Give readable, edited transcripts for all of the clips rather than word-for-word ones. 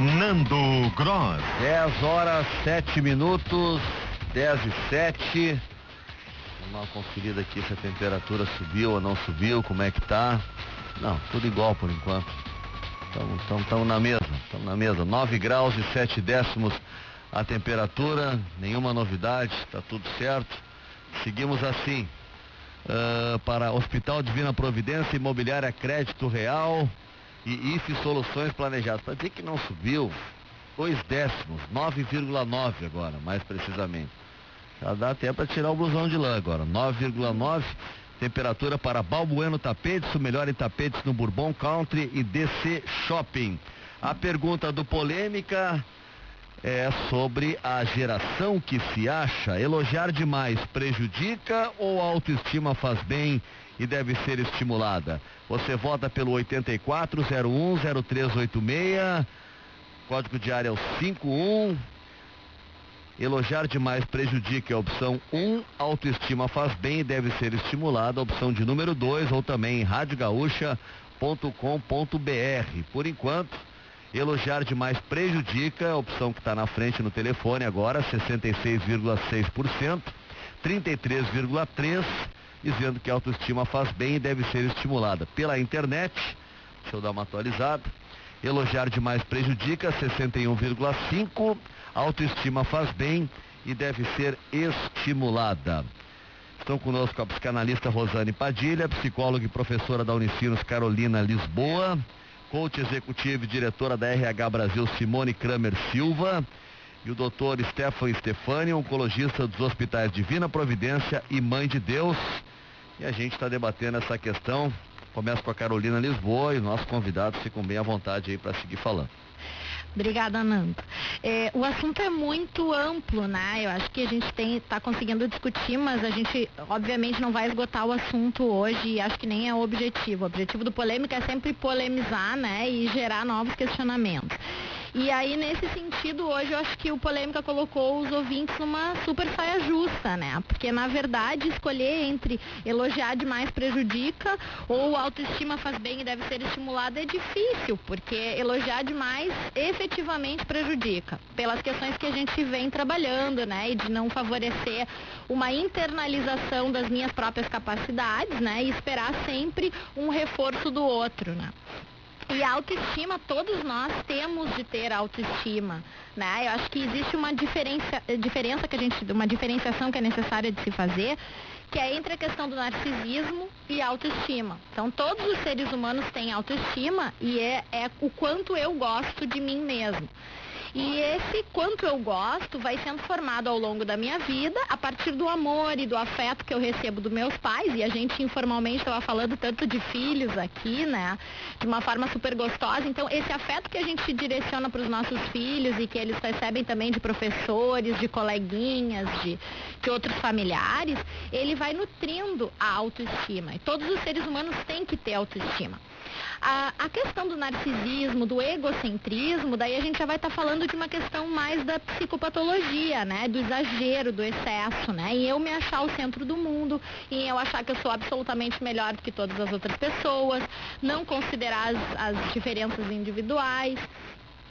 Nando Gross. 10 horas, 7 minutos, 10:07. Vamos dar uma conferida aqui se a temperatura subiu ou não subiu, como é que tá. Não, tudo igual por enquanto. Estamos na mesma. 9 graus e 7 décimos a temperatura, nenhuma novidade, tá tudo certo. Seguimos assim. Para Hospital Divina Providência, Imobiliária Crédito Real e IFE Soluções Planejadas. Para dizer que não subiu, 2 décimos, 9,9 agora, mais precisamente. Já dá até para tirar o blusão de lã agora, 9,9. Temperatura para Balbueno Tapetes, o melhor em tapetes no Bourbon Country e DC Shopping. A pergunta do Polêmica é sobre a geração que se acha. Elogiar demais prejudica ou a autoestima faz bem e deve ser estimulada? Você vota pelo 84010386, código de área é o 51. Elogiar demais prejudica é a opção 1, autoestima faz bem e deve ser estimulada, a opção de número 2, ou também em radiogaúcha.com.br. Por enquanto, elogiar demais prejudica, a opção que está na frente no telefone agora, 66,6%, 33,3%, dizendo que a autoestima faz bem e deve ser estimulada. Pela internet, deixa eu dar uma atualizada, elogiar demais prejudica, 61,5%, autoestima faz bem e deve ser estimulada. Estão conosco a psicanalista Rosane Padilha, psicóloga e professora da Unicinos Carolina Lisboa, coach executivo e diretora da RH Brasil Simone Kramer Silva, e o doutor Stefan Stefani, oncologista dos hospitais Divina Providência e Mãe de Deus. E a gente está debatendo essa questão. Começa com a Carolina Lisboa e nossos convidados ficam bem à vontade aí para seguir falando. Obrigada, Nando. O assunto é muito amplo, né? Eu acho que a gente está conseguindo discutir, mas a gente obviamente não vai esgotar o assunto hoje e acho que nem é o objetivo. O objetivo do Polêmica é sempre polemizar, né? E gerar novos questionamentos. E aí, nesse sentido, hoje eu acho que o Polêmica colocou os ouvintes numa super saia justa, né? Porque, na verdade, escolher entre elogiar demais prejudica ou autoestima faz bem e deve ser estimulada é difícil, porque elogiar demais efetivamente prejudica, pelas questões que a gente vem trabalhando, né? E de não favorecer uma internalização das minhas próprias capacidades, né? E esperar sempre um reforço do outro, né? E a autoestima, todos nós temos de ter autoestima, né? Eu acho que existe uma uma diferenciação que é necessária de se fazer, que é entre a questão do narcisismo e a autoestima. Então, todos os seres humanos têm autoestima e é o quanto eu gosto de mim mesmo. E esse quanto eu gosto vai sendo formado ao longo da minha vida, a partir do amor e do afeto que eu recebo dos meus pais, e a gente informalmente estava falando tanto de filhos aqui, né, de uma forma super gostosa. Então, esse afeto que a gente direciona para os nossos filhos e que eles recebem também de professores, de coleguinhas, de outros familiares, ele vai nutrindo a autoestima. E todos os seres humanos têm que ter autoestima. A questão do narcisismo, do egocentrismo, daí a gente já vai estar falando de uma questão mais da psicopatologia, né? Do exagero, do excesso, né? Em eu me achar o centro do mundo, em eu achar que eu sou absolutamente melhor do que todas as outras pessoas, não considerar as diferenças individuais.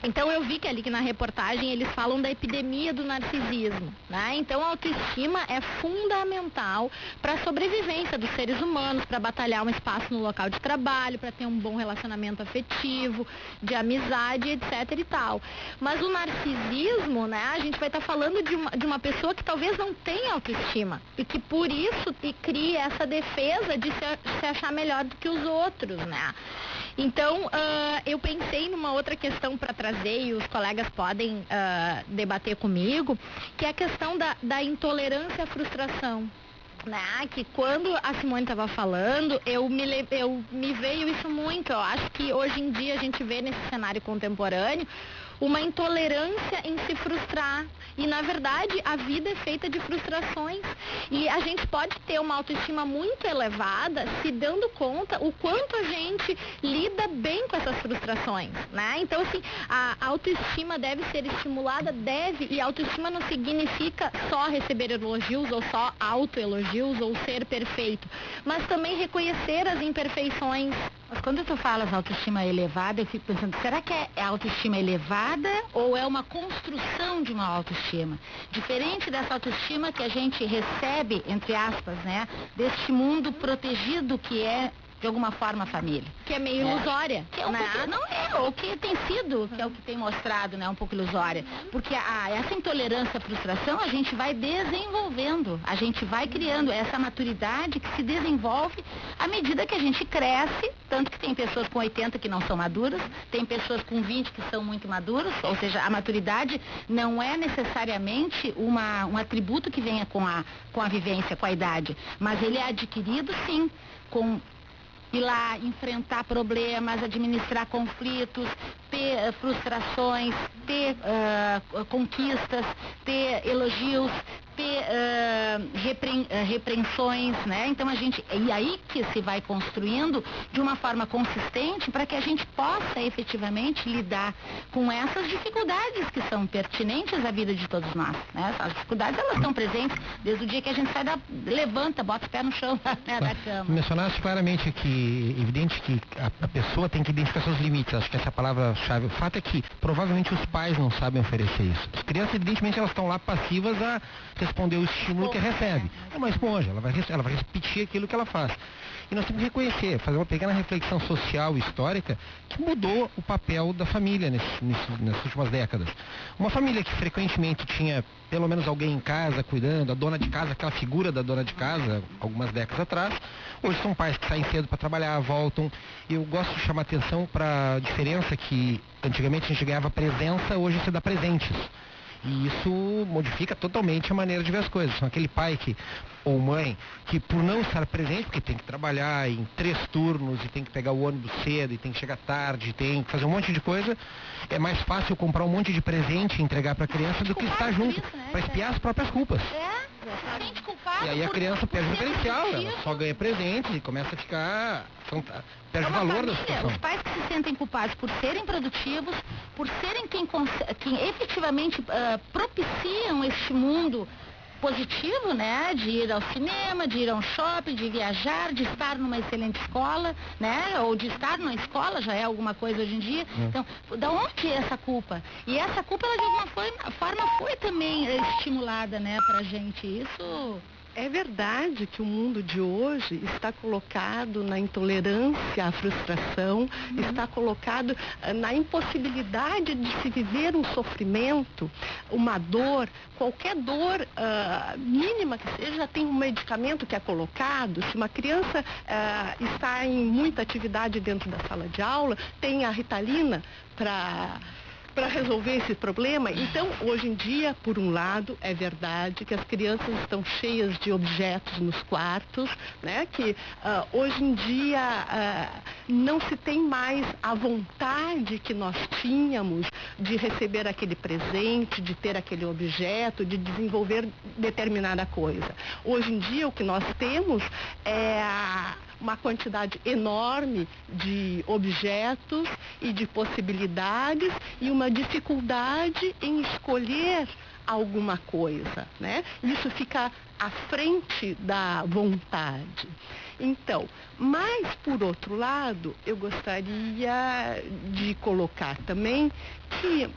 Então eu vi que ali que na reportagem eles falam da epidemia do narcisismo, né? Então a autoestima é fundamental para a sobrevivência dos seres humanos, para batalhar um espaço no local de trabalho, para ter um bom relacionamento afetivo, de amizade, etc e tal. Mas o narcisismo, né? A gente vai estar falando de uma pessoa que talvez não tenha autoestima e que por isso cria essa defesa de se achar melhor do que os outros, né? Então, eu pensei numa outra questão para trazer, e os colegas podem debater comigo, que é a questão da intolerância à frustração. Né? Que quando a Simone estava falando, me veio isso muito. Eu acho que hoje em dia a gente vê nesse cenário contemporâneo uma intolerância em se frustrar. E, na verdade, a vida é feita de frustrações. E a gente pode ter uma autoestima muito elevada se dando conta o quanto a gente lida bem com essas frustrações, né? Então, assim, a autoestima deve ser estimulada, e autoestima não significa só receber elogios ou só autoelogios ou ser perfeito, mas também reconhecer as imperfeições, Mas quando tu falas autoestima elevada, eu fico pensando, será que é autoestima elevada ou é uma construção de uma autoestima? Diferente dessa autoestima que a gente recebe, entre aspas, né, deste mundo protegido que é, de alguma forma, a família. Que é meio ilusória. Que é um pouco, não é, ou que tem sido, que é o que tem mostrado, né, um pouco ilusória. Porque essa intolerância à frustração a gente vai desenvolvendo, a gente vai criando essa maturidade que se desenvolve à medida que a gente cresce, tanto que tem pessoas com 80 que não são maduras, tem pessoas com 20 que são muito maduras, ou seja, a maturidade não é necessariamente um atributo que venha com a vivência, com a idade, mas ele é adquirido, sim, com ir lá, enfrentar problemas, administrar conflitos, ter frustrações, ter conquistas, ter elogios, ter repreensões, né? Então e aí que se vai construindo de uma forma consistente para que a gente possa efetivamente lidar com essas dificuldades que são pertinentes à vida de todos nós, né? As dificuldades, elas estão presentes desde o dia que a gente levanta, bota o pé no chão, né, da cama. Mencionaste claramente que, evidente que a pessoa tem que identificar seus limites, acho que essa é a palavra-chave. O fato é que provavelmente os pais não sabem oferecer isso. As crianças, evidentemente, elas estão lá passivas a responder o estímulo que recebe. É uma esponja, ela vai repetir aquilo que ela faz. E nós temos que reconhecer, fazer uma pequena reflexão social e histórica que mudou o papel da família nessas últimas décadas. Uma família que frequentemente tinha pelo menos alguém em casa cuidando, a dona de casa, aquela figura da dona de casa, algumas décadas atrás, hoje são pais que saem cedo para trabalhar, voltam. Eu gosto de chamar atenção para a diferença que antigamente a gente ganhava presença, hoje se dá presentes. E isso modifica totalmente a maneira de ver as coisas. Então, aquele pai ou mãe que, por não estar presente, porque tem que trabalhar em 3 turnos e tem que pegar o ônibus cedo e tem que chegar tarde, tem que fazer um monte de coisa, é mais fácil comprar um monte de presente e entregar para a criança do que estar junto, para espiar as próprias culpas. Exatamente, culpado. E aí a criança perde o diferencial, ela só ganha presente e começa a ficar... perde o valor da situação. Os pais que se sentem culpados por serem produtivos, por serem quem efetivamente propiciam este mundo positivo, né, de ir ao cinema, de ir ao shopping, de viajar, de estar numa excelente escola, né, ou de estar numa escola, já é alguma coisa hoje em dia. Então, da onde é essa culpa? E essa culpa, ela de alguma forma foi também estimulada, né, pra gente. Isso... É verdade que o mundo de hoje está colocado na intolerância à frustração, está colocado na impossibilidade de se viver um sofrimento, uma dor, qualquer dor mínima que seja, tem um medicamento que é colocado. Se uma criança está em muita atividade dentro da sala de aula, tem a Ritalina para resolver esse problema. Então, hoje em dia, por um lado, é verdade que as crianças estão cheias de objetos nos quartos, né? Que hoje em dia não se tem mais a vontade que nós tínhamos de receber aquele presente, de ter aquele objeto, de desenvolver determinada coisa. Hoje em dia, o que nós temos é uma quantidade enorme de objetos e de possibilidades e uma dificuldade em escolher alguma coisa, né? Isso fica à frente da vontade. Então, mas por outro lado, eu gostaria de colocar também que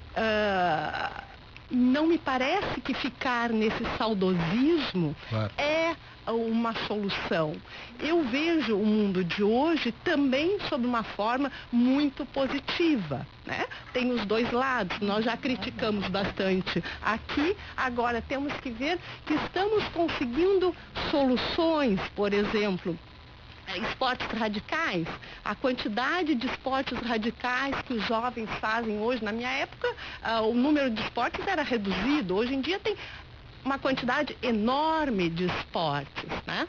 não me parece que ficar nesse saudosismo é uma solução. Eu vejo o mundo de hoje também sob uma forma muito positiva, né? Tem os dois lados, nós já criticamos bastante aqui, agora temos que ver que estamos conseguindo soluções, por exemplo, esportes radicais, a quantidade de esportes radicais que os jovens fazem hoje. Na minha época, o número de esportes era reduzido, hoje em dia tem uma quantidade enorme de esportes, né?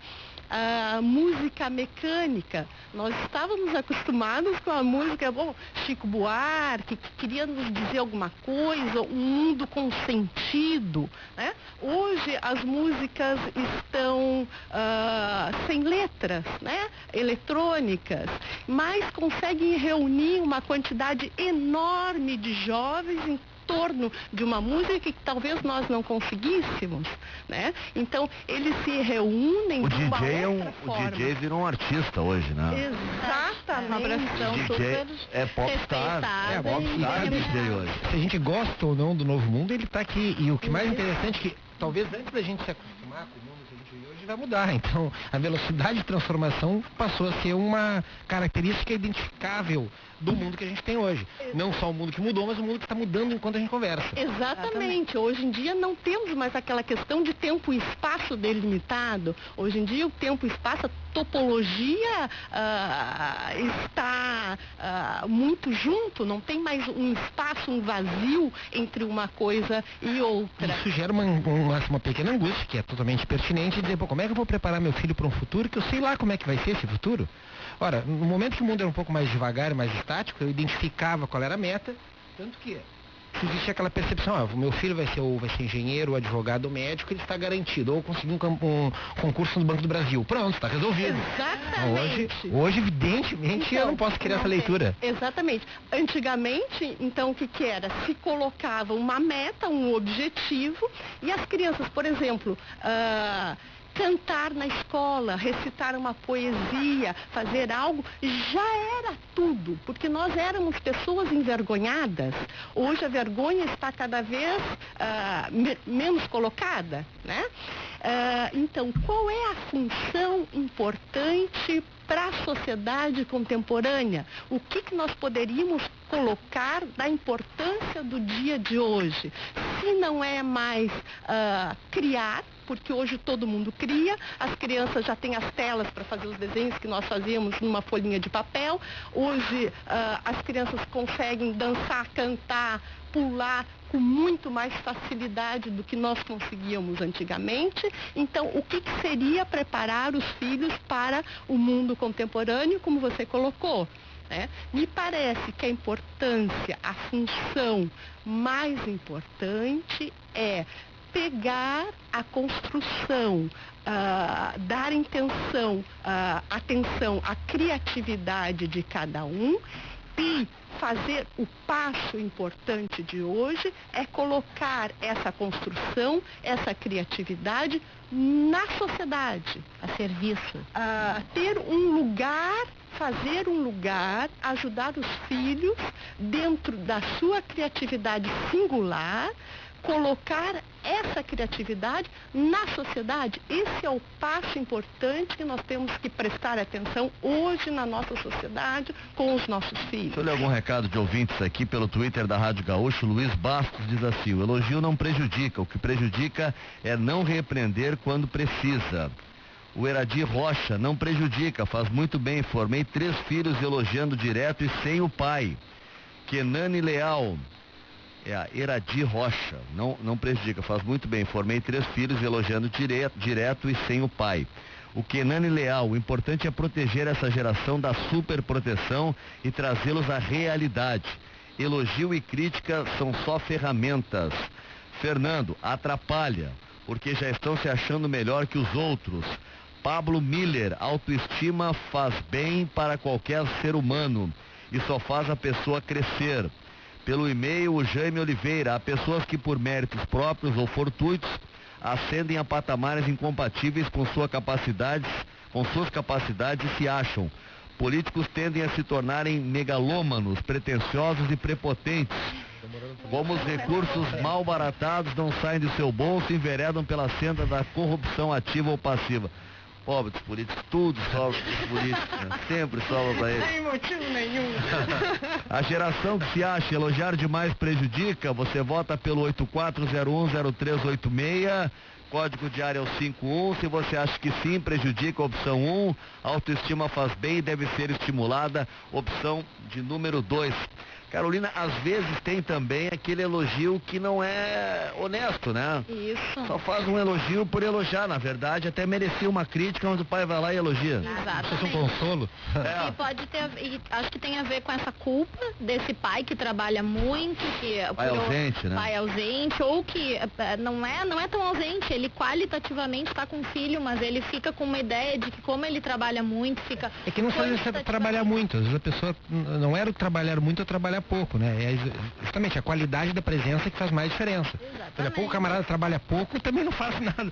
Música mecânica, nós estávamos acostumados com a música, Chico Buarque, que queria nos dizer alguma coisa, um mundo com sentido, né? Hoje as músicas estão sem letras, né? Eletrônicas, mas conseguem reunir uma quantidade enorme de jovens em torno de uma música que talvez nós não conseguíssemos, né? Então, eles se reúnem de uma outra forma. O DJ virou um artista hoje, né? Exatamente. Uma profissão super é popstar. respeitável. Popstar DJ hoje. Se a gente gosta ou não do novo mundo, ele está aqui. E o que mais interessante é que talvez antes da gente se acostumar com o mundo que a gente vive hoje vai mudar. Então, a velocidade de transformação passou a ser uma característica identificável do mundo que a gente tem hoje. Não só o mundo que mudou, mas o mundo que está mudando enquanto a gente conversa. Exatamente. Hoje em dia não temos mais aquela questão de tempo e espaço delimitado. Hoje em dia o tempo e espaço, a topologia está muito junto, não tem mais um espaço, um vazio entre uma coisa e outra. Isso gera uma pequena angústia, que é totalmente pertinente, de dizer, pô, como é que eu vou preparar meu filho para um futuro que eu sei lá como é que vai ser esse futuro? Ora, no momento que o mundo era um pouco mais devagar, mais estático, eu identificava qual era a meta, tanto que existe aquela percepção, o meu filho vai ser engenheiro, advogado, médico, ele está garantido, ou conseguir um concurso no Banco do Brasil. Pronto, está resolvido. Exatamente. Hoje, evidentemente, eu não posso criar essa leitura. Exatamente. Antigamente, então, o que era? Se colocava uma meta, um objetivo, e as crianças, por exemplo, cantar na escola, recitar uma poesia, fazer algo, já era tudo, porque nós éramos pessoas envergonhadas. Hoje a vergonha está cada vez menos colocada, né? Então, qual é a função importante para a sociedade contemporânea? O que nós poderíamos colocar da importância do dia de hoje? Se não é mais criar, porque hoje todo mundo cria, as crianças já têm as telas para fazer os desenhos que nós fazíamos numa folhinha de papel, hoje as crianças conseguem dançar, cantar, pular com muito mais facilidade do que nós conseguíamos antigamente. Então, o que seria preparar os filhos para o mundo contemporâneo, como você colocou? Me parece que a importância, a função mais importante é pegar a construção, dar atenção à criatividade de cada um e fazer o passo importante de hoje é colocar essa construção, essa criatividade na sociedade. A serviço. Ter um lugar, fazer um lugar, ajudar os filhos dentro da sua criatividade singular, colocar essa criatividade na sociedade. Esse é o passo importante que nós temos que prestar atenção hoje na nossa sociedade com os nossos filhos. Deixa eu ler algum recado de ouvintes aqui pelo Twitter da Rádio Gaúcho. Luiz Bastos diz assim: o elogio não prejudica, o que prejudica é não repreender quando precisa. O Eradir Rocha: não prejudica, faz muito bem, formei 3 filhos elogiando direto e sem o pai. Kenane Leal: a Eradir Rocha, não prejudica, faz muito bem, formei 3 filhos elogiando direto e sem o pai. O Kenane Leal: o importante é proteger essa geração da superproteção e trazê-los à realidade. Elogio e crítica são só ferramentas. Fernando: atrapalha, porque já estão se achando melhor que os outros. Pablo Miller: autoestima faz bem para qualquer ser humano e só faz a pessoa crescer. Pelo e-mail, o Jaime Oliveira: há pessoas que por méritos próprios ou fortuitos ascendem a patamares incompatíveis com suas capacidades e se acham. Políticos tendem a se tornarem megalômanos, pretensiosos e prepotentes. Como os recursos mal baratados não saem do seu bolso e enveredam pela senda da corrupção ativa ou passiva. Pobre dos políticos, tudo sobra dos políticos, né? Sempre sobra para eles. Sem motivo nenhum. A geração que se acha elogiar demais prejudica. Você vota pelo 84010386, código de área é o 51. Se você acha que sim, prejudica, opção 1. Autoestima faz bem e deve ser estimulada, opção de número 2. Carolina, às vezes tem também aquele elogio que não é honesto, né? Isso. Só faz um elogio por elogiar, na verdade, até merecia uma crítica, mas o pai vai lá e elogia. Exatamente. Isso é um consolo. E pode ter, e acho que tem a ver com essa culpa desse pai que trabalha muito, que Pai ausente, né? pai ausente, ou que não é tão ausente, ele qualitativamente está com o filho, mas ele fica com uma ideia de que como ele trabalha muito, fica... É que não só trabalhar muito, às vezes a pessoa não era o trabalhar muito, é trabalhar trabalha pouco, né? É justamente a qualidade da presença que faz mais diferença. Daqui a pouco o camarada trabalha pouco, também não faz nada.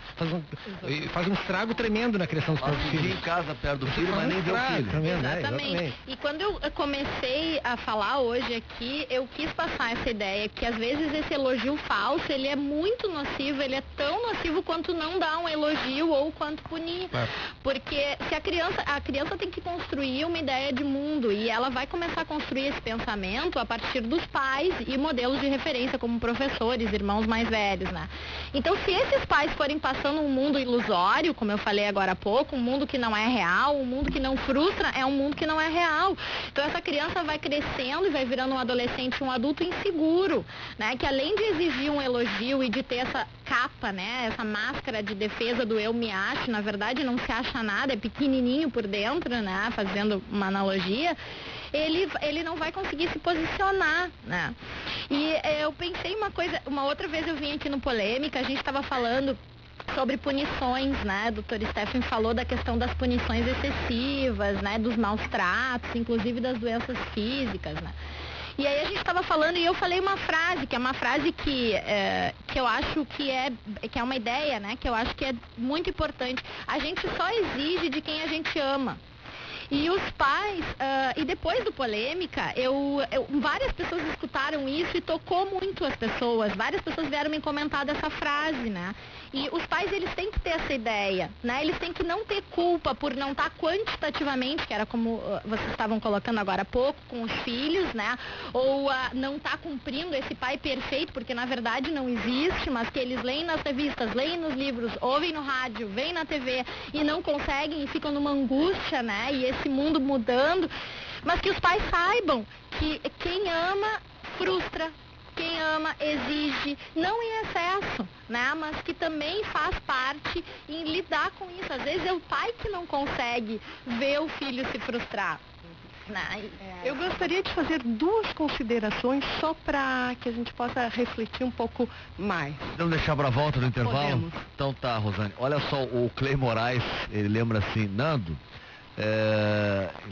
Faz um estrago tremendo na criação dos próprios filhos. Em casa perto do filho, mas nem vê o filho. Tremendo, Exatamente. E quando eu comecei a falar hoje aqui, eu quis passar essa ideia que às vezes esse elogio falso, ele é muito nocivo, ele é tão nocivo quanto não dar um elogio ou quanto punir. Porque se a criança tem que construir uma ideia de mundo e ela vai começar a construir esse pensamento a partir dos pais e modelos de referência como professores, irmãos mais velhos, né? Então, se esses pais forem passando um mundo ilusório, como eu falei agora há pouco, um mundo que não é real, um mundo que não frustra, é um mundo que não é real. Então, essa criança vai crescendo e vai virando um adolescente, um adulto inseguro, né? Que além de exigir um elogio e de ter essa capa, né? Essa máscara de defesa do eu me acho, na verdade não se acha nada, é pequenininho por dentro, né? Fazendo uma analogia, ele não vai conseguir se posicionar, né? E eu pensei uma outra vez eu vim aqui no Polêmica, a gente estava falando sobre punições, né? A doutora Steffen falou da questão das punições excessivas, né? Dos maus tratos, inclusive das doenças físicas, né? E aí a gente estava falando e eu falei uma frase, que é uma frase que eu acho que é uma ideia, né? Que eu acho que é muito importante. A gente só exige de quem a gente ama. E os pais, e depois do Polêmica, várias pessoas escutaram isso e tocou muito as pessoas. Várias pessoas vieram me comentar dessa frase, né? E os pais, eles têm que ter essa ideia, né? Eles têm que não ter culpa por não estar quantitativamente, que era como vocês estavam colocando agora há pouco, com os filhos, né? Ou não estar cumprindo esse pai perfeito, porque na verdade não existe, mas que eles leem nas revistas, leem nos livros, ouvem no rádio, veem na TV e não conseguem e ficam numa angústia, né? E esse mundo mudando, mas que os pais saibam que quem ama frustra, quem ama exige, não em excesso, né? Mas que também faz parte em lidar com isso. Às vezes é o pai que não consegue ver o filho se frustrar. Eu gostaria de fazer duas considerações só para que a gente possa refletir um pouco mais. Vamos deixar para a volta do intervalo? Podemos. Então tá, Rosane. Olha só, o Clay Moraes, ele lembra assim, Nando,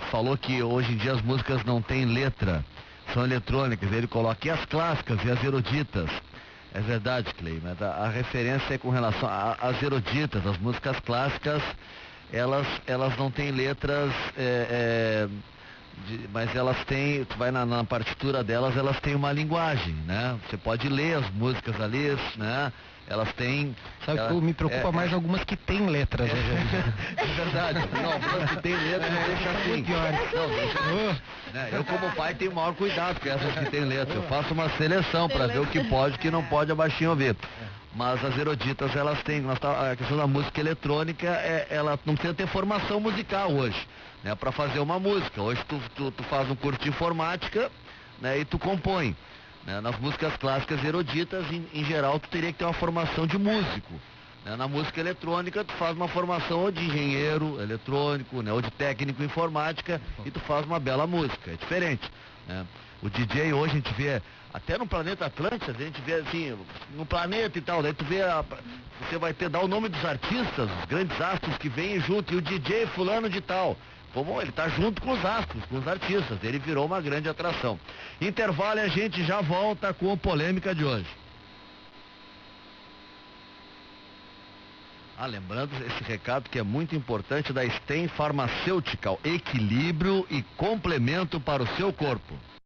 falou que hoje em dia as músicas não têm letra, são eletrônicas. Ele coloca e as clássicas e as eruditas. É verdade, Clay, mas a referência é com relação às eruditas, as músicas clássicas, elas não têm letras, mas elas têm, tu vai na partitura delas, elas têm uma linguagem, né? Você pode ler as músicas ali, né? Elas têm... Sabe que me preocupa mais algumas que têm letras. É verdade. Não, algumas que têm letras deixa assim. Não, deixa, né? Eu como pai tenho o maior cuidado com essas que têm letras. Eu faço uma seleção para ver o que pode e o que não pode a baixinho ouvir. Mas as eruditas, elas têm... A questão da música eletrônica, ela não precisa ter formação musical hoje, né? Para fazer uma música. Hoje tu faz um curso de informática, né? E tu compõe. Nas músicas clássicas eruditas, em geral, tu teria que ter uma formação de músico. Na música eletrônica, tu faz uma formação ou de engenheiro eletrônico, né? Ou de técnico em informática, e tu faz uma bela música. É diferente, né? O DJ hoje a gente vê, até no Planeta Atlântida, a gente vê assim, no planeta e tal, daí tu vê, você vai dar o nome dos artistas, os grandes astros que vêm junto, e o DJ fulano de tal. Como ele está junto com os astros, com os artistas, ele virou uma grande atração. Intervalo e a gente já volta com a Polêmica de hoje. Lembrando esse recado que é muito importante da Stem Pharmaceutical, equilíbrio e complemento para o seu corpo.